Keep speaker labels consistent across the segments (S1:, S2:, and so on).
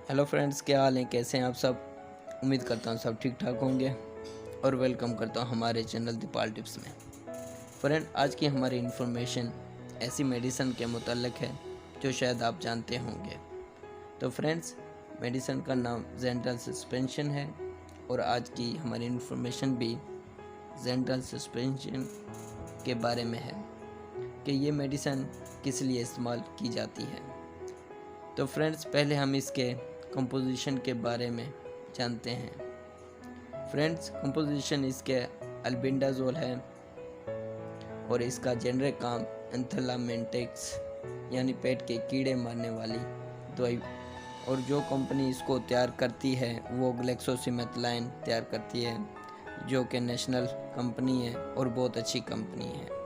S1: Hello friends, क्या हाल है? कैसे हैं आप सब? उम्मीद करता हूँ सब ठीक ठाक होंगे और वेलकम करता हूँ हमारे चैनल दीपाल टिप्स में। फ्रेंड, आज की हमारी इन्फॉर्मेशन ऐसी मेडिसिन के मुताल्लिक है जो शायद आप जानते होंगे। तो फ्रेंड्स, मेडिसिन का नाम जेंटल सस्पेंशन है और आज की हमारी इन्फॉर्मेशन भी जेंटल सस्पेंशन के बारे में है कि ये मेडिसिन किस लिए इस्तेमाल की जाती है। तो फ्रेंड्स, पहले हम इसके कंपोजिशन के बारे में जानते हैं। फ्रेंड्स, कंपोजिशन इसके अल्बेंडाजोल है और इसका जेनरिक काम एंथेलामेंटिक्स यानी पेट के कीड़े मारने वाली दवाई, और जो कंपनी इसको तैयार करती है वो ग्लेक्सोस्मिथक्लाइन तैयार करती है, जो कि नेशनल कंपनी है और बहुत अच्छी कंपनी है।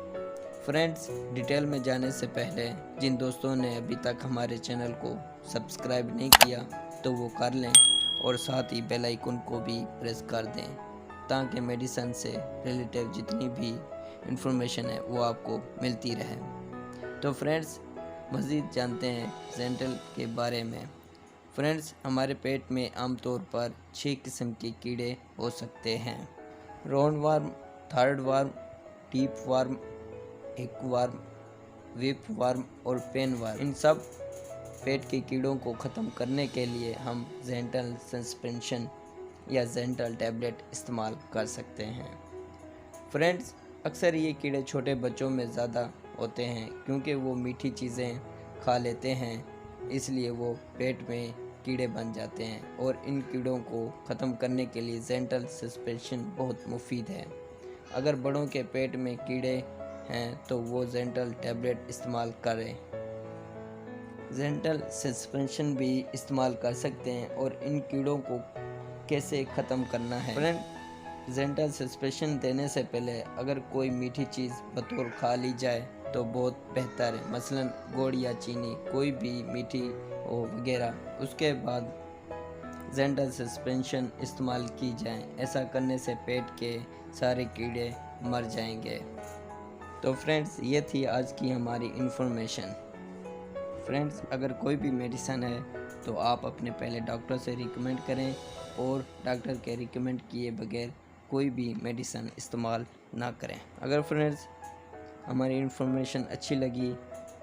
S1: फ्रेंड्स, डिटेल में जाने से पहले जिन दोस्तों ने अभी तक हमारे चैनल को सब्सक्राइब नहीं किया तो वो कर लें और साथ ही बेल आइकन को भी प्रेस कर दें ताकि मेडिसिन से रिलेटेड जितनी भी इंफॉर्मेशन है वो आपको मिलती रहे। तो फ्रेंड्स, मज़ीद जानते हैं जेंटल के बारे में। फ्रेंड्स, हमारे पेट में आमतौर पर 6 किस्म के कीड़े हो सकते हैं। राउंड वार्म, थर्ड वार्म, टीप वार्म, एक वार्म, विप वार्म और पेन वार्म। इन सब पेट के कीड़ों को ख़त्म करने के लिए हम जेंटल सस्पेंशन या जेंटल टैबलेट इस्तेमाल कर सकते हैं। फ्रेंड्स, अक्सर ये कीड़े छोटे बच्चों में ज़्यादा होते हैं क्योंकि वो मीठी चीज़ें खा लेते हैं, इसलिए वो पेट में कीड़े बन जाते हैं और इन कीड़ों को ख़त्म करने के लिए जेंटल सस्पेंशन बहुत मुफीद है। अगर बड़ों के पेट में कीड़े हैं तो वो जेंटल टैबलेट इस्तेमाल करें। जेंटल सस्पेंशन भी इस्तेमाल कर सकते हैं और इन कीड़ों को कैसे ख़त्म करना है। फ्रेंड, जेंटल सस्पेंशन देने से पहले अगर कोई मीठी चीज़ बतौर खा ली जाए तो बहुत बेहतर है, मसलन गुड़ या चीनी, कोई भी मीठी हो वगैरह। उसके बाद जेंटल सस्पेंशन इस्तेमाल की जाए। ऐसा करने से पेट के सारे कीड़े मर जाएंगे। तो फ्रेंड्स, ये थी आज की हमारी इन्फॉर्मेशन। फ्रेंड्स, अगर कोई भी मेडिसिन है तो आप अपने पहले डॉक्टर से रिकमेंड करें और डॉक्टर के रिकमेंड किए बगैर कोई भी मेडिसिन इस्तेमाल ना करें। अगर फ्रेंड्स हमारी इन्फॉर्मेशन अच्छी लगी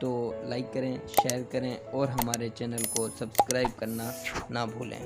S1: तो लाइक करें, शेयर करें और हमारे चैनल को सब्सक्राइब करना ना भूलें।